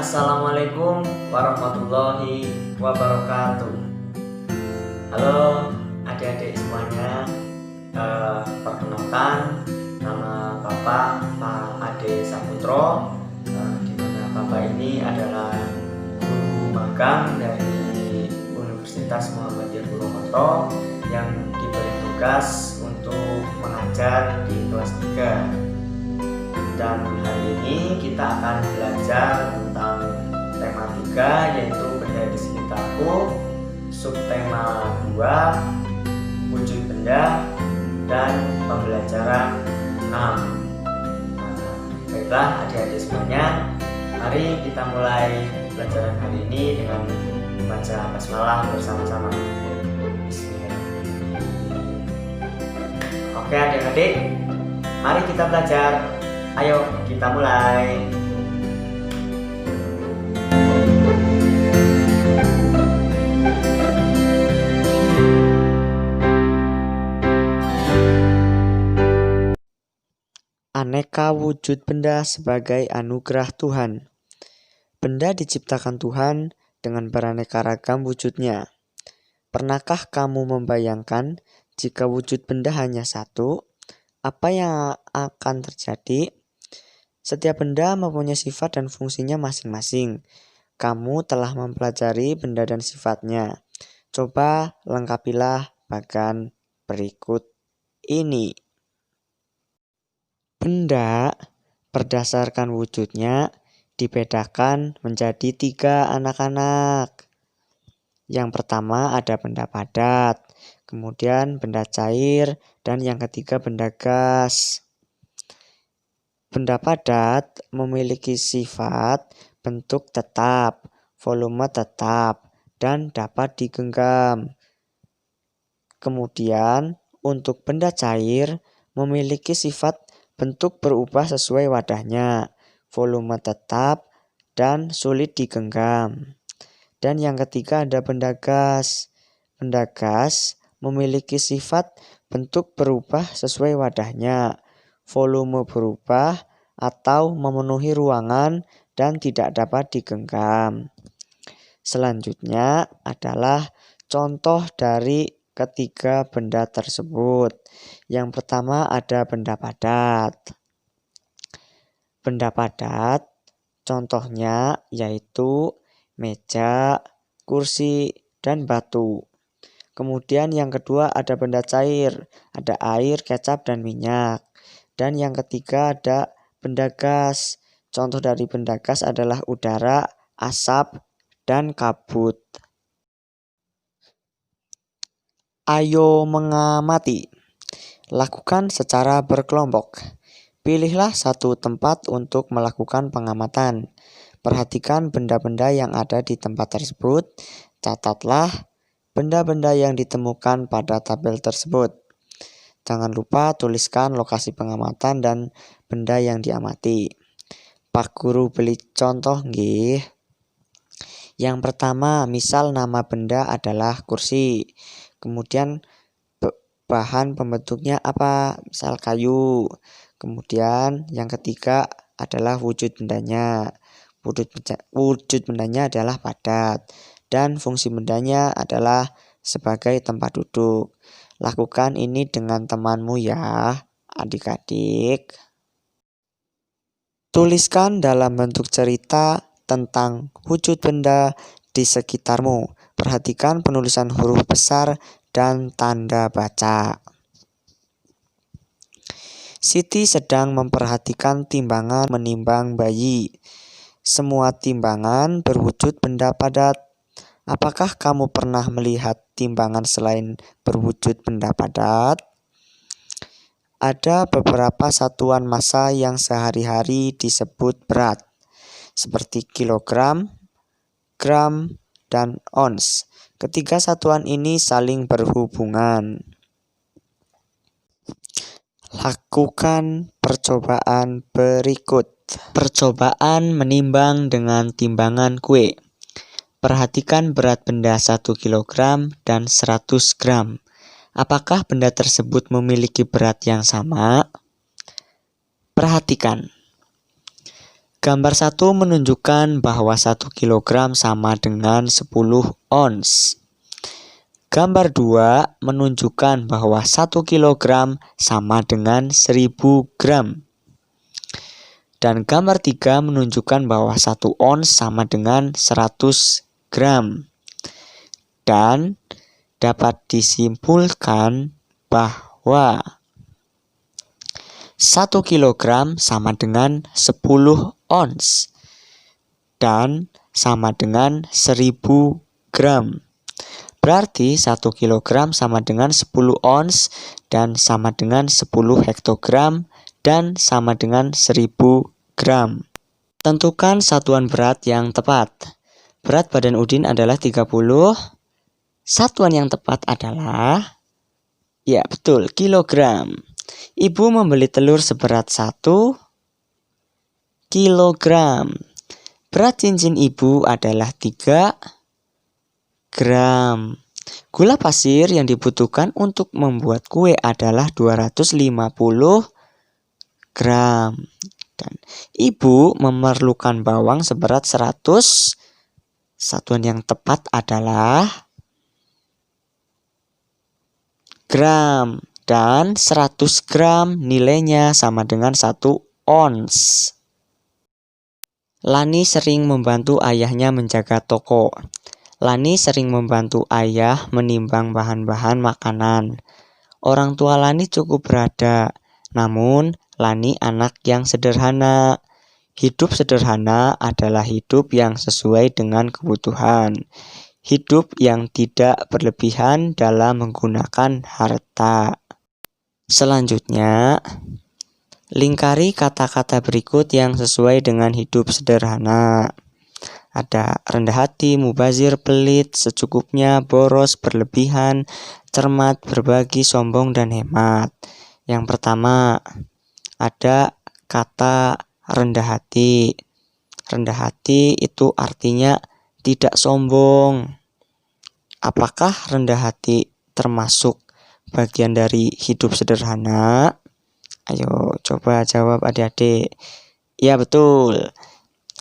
Assalamualaikum warahmatullahi wabarakatuh. Halo adik-adik semuanya, perkenalkan nama Bapak Pak Ade Saputro. Di mana Bapak ini adalah guru magang dari Universitas Muhammadiyah Purwokerto yang diberi tugas untuk mengajar di kelas 3. Dan hari ini kita akan belajar tentang tema 3, yaitu benda di sekitarku, subtema 2, wujud benda, dan pembelajaran 6. Baiklah adik-adik semuanya, mari kita mulai pelajaran hari ini dengan membaca basmalah bersama-sama. Bismillahirrahmanirrahim. Oke adik-adik, mari kita belajar. Ayo kita mulai. Aneka wujud benda sebagai anugerah Tuhan. Benda diciptakan Tuhan dengan beraneka ragam wujudnya. Pernahkah kamu membayangkan jika wujud benda hanya satu, apa yang akan terjadi? Setiap benda mempunyai sifat dan fungsinya masing-masing. Kamu telah mempelajari benda dan sifatnya. Coba lengkapilah bagan berikut ini. Benda berdasarkan wujudnya dibedakan menjadi 3 anak-anak. Yang pertama ada benda padat, kemudian benda cair, dan yang ketiga benda gas. Benda padat memiliki sifat bentuk tetap, volume tetap, dan dapat digenggam. Kemudian untuk benda cair memiliki sifat bentuk berubah sesuai wadahnya, volume tetap, dan sulit digenggam. Dan yang ketiga ada benda gas. Benda gas memiliki sifat bentuk berubah sesuai wadahnya, volume berubah atau memenuhi ruangan dan tidak dapat digenggam. Selanjutnya adalah contoh dari ketiga benda tersebut. Yang pertama ada benda padat. Benda padat contohnya yaitu meja, kursi, dan batu. Kemudian yang kedua ada benda cair, ada air, kecap, dan minyak. Dan yang ketiga ada benda gas. Contoh dari benda gas adalah udara, asap, dan kabut. Ayo mengamati. Lakukan secara berkelompok. Pilihlah satu tempat untuk melakukan pengamatan. Perhatikan benda-benda yang ada di tempat tersebut. Catatlah benda-benda yang ditemukan pada tabel tersebut. Jangan lupa tuliskan lokasi pengamatan dan benda yang diamati. Pak Guru beli contoh nggih. Yang pertama, misal nama benda adalah kursi. Kemudian bahan pembentuknya apa? Misal kayu. Kemudian yang ketiga adalah wujud bendanya. Wujud bendanya adalah padat. Dan fungsi bendanya adalah sebagai tempat duduk. Lakukan ini dengan temanmu ya, adik-adik. Tuliskan dalam bentuk cerita tentang wujud benda di sekitarmu. Perhatikan penulisan huruf besar dan tanda baca. Siti sedang memperhatikan timbangan menimbang bayi. Semua timbangan berwujud benda padat. Apakah kamu pernah melihat timbangan selain berwujud benda padat? Ada beberapa satuan massa yang sehari-hari disebut berat, seperti kilogram, gram, dan ons. Ketiga satuan ini saling berhubungan. Lakukan percobaan berikut. Percobaan menimbang dengan timbangan kue. Perhatikan berat benda 1 kg dan 100 gram. Apakah benda tersebut memiliki berat yang sama? Perhatikan. Gambar 1 menunjukkan bahwa 1 kg sama dengan 10 ons. Gambar 2 menunjukkan bahwa 1 kg sama dengan 1000 gram. Dan gambar 3 menunjukkan bahwa 1 ons sama dengan 100 gram. Dan dapat disimpulkan bahwa 1 kg sama dengan 10 ons dan sama dengan 1000 gram. Berarti 1 kg sama dengan 10 ons dan sama dengan 10 hektogram dan sama dengan 1000 gram. Tentukan satuan berat yang tepat. Berat badan Udin adalah 30. Satuan yang tepat adalah, ya betul, kilogram. Ibu membeli telur seberat 1 kilogram. Berat cincin ibu adalah 3 gram. Gula pasir yang dibutuhkan untuk membuat kue adalah 250 gram. Dan ibu memerlukan bawang seberat 100. Satuan yang tepat adalah gram. Dan 100 gram nilainya sama dengan 1 ons. Lani sering membantu ayahnya menjaga toko. Lani sering membantu ayah menimbang bahan-bahan makanan. Orang tua Lani cukup berada, namun Lani anak yang sederhana. Hidup sederhana adalah hidup yang sesuai dengan kebutuhan. Hidup yang tidak berlebihan dalam menggunakan harta. Selanjutnya, lingkari kata-kata berikut yang sesuai dengan hidup sederhana. Ada rendah hati, mubazir, pelit, secukupnya, boros, berlebihan, cermat, berbagi, sombong, dan hemat. Yang pertama, ada kata rendah hati. Rendah hati itu artinya tidak sombong. Apakah rendah hati termasuk bagian dari hidup sederhana? Ayo coba jawab adik-adik. Ya betul.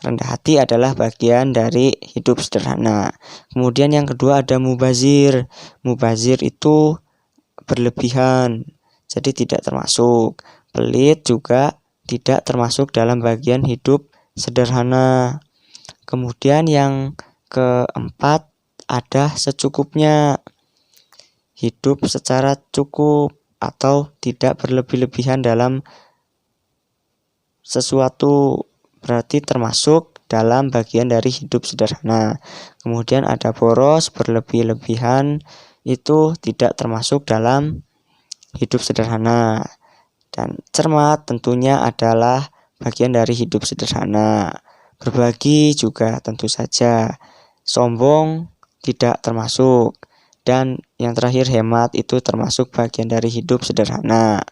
Rendah hati adalah bagian dari hidup sederhana. Kemudian yang kedua ada mubazir. Mubazir itu berlebihan, jadi tidak termasuk. Pelit juga tidak termasuk dalam bagian hidup sederhana. Kemudian yang keempat ada secukupnya. Hidup secara cukup atau tidak berlebih-lebihan dalam sesuatu, berarti termasuk dalam bagian dari hidup sederhana. Kemudian ada boros, berlebih-lebihan, itu tidak termasuk dalam hidup sederhana. Dan cermat tentunya adalah bagian dari hidup sederhana. Berbagi juga tentu saja. Sombong tidak termasuk. Dan yang terakhir hemat itu termasuk bagian dari hidup sederhana.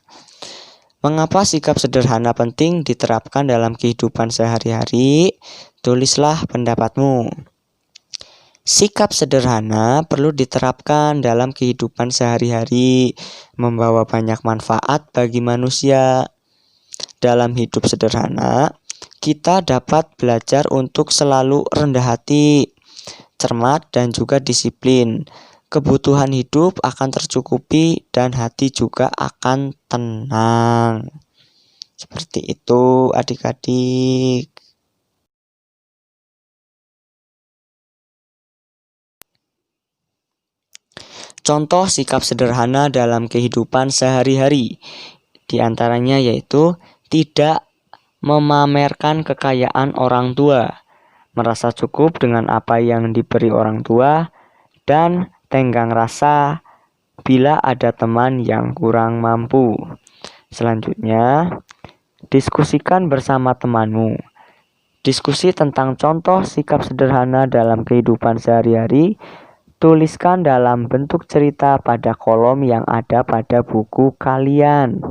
Mengapa sikap sederhana penting diterapkan dalam kehidupan sehari-hari? Tulislah pendapatmu. Sikap sederhana perlu diterapkan dalam kehidupan sehari-hari, membawa banyak manfaat bagi manusia. Dalam hidup sederhana, kita dapat belajar untuk selalu rendah hati, cermat, dan juga disiplin. Kebutuhan hidup akan tercukupi dan hati juga akan tenang. Seperti itu adik-adik. Contoh sikap sederhana dalam kehidupan sehari-hari. Di antaranya yaitu tidak memamerkan kekayaan orang tua, merasa cukup dengan apa yang diberi orang tua, dan tenggang rasa bila ada teman yang kurang mampu. Selanjutnya, diskusikan bersama temanmu. Diskusi tentang contoh sikap sederhana dalam kehidupan sehari-hari. Tuliskan dalam bentuk cerita pada kolom yang ada pada buku kalian.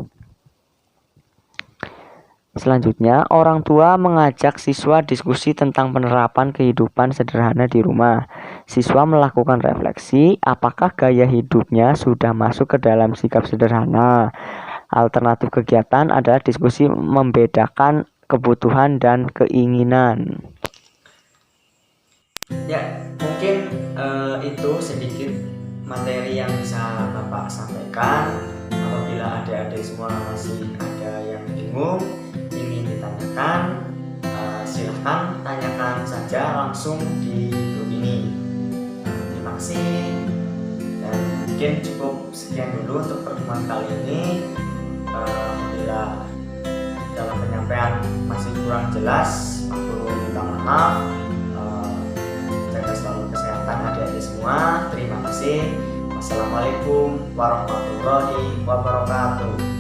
Selanjutnya, orang tua mengajak siswa diskusi tentang penerapan kehidupan sederhana di rumah. Siswa melakukan refleksi, apakah gaya hidupnya sudah masuk ke dalam sikap sederhana. Alternatif kegiatan adalah diskusi membedakan kebutuhan dan keinginan. Ya, mungkin itu sedikit materi yang bisa Bapak sampaikan. Apabila adik-adik semua masih ada yang bingung, ingin ditanyakan, silahkan tanyakan saja langsung di grup ini. Terima kasih, dan mungkin cukup sekian dulu untuk pertemuan kali ini. Bila dalam penyampaian masih kurang jelas, aku minta maaf. Jaga selalu kesehatan adik-adik semua. Terima kasih. Wassalamualaikum warahmatullahi wabarakatuh.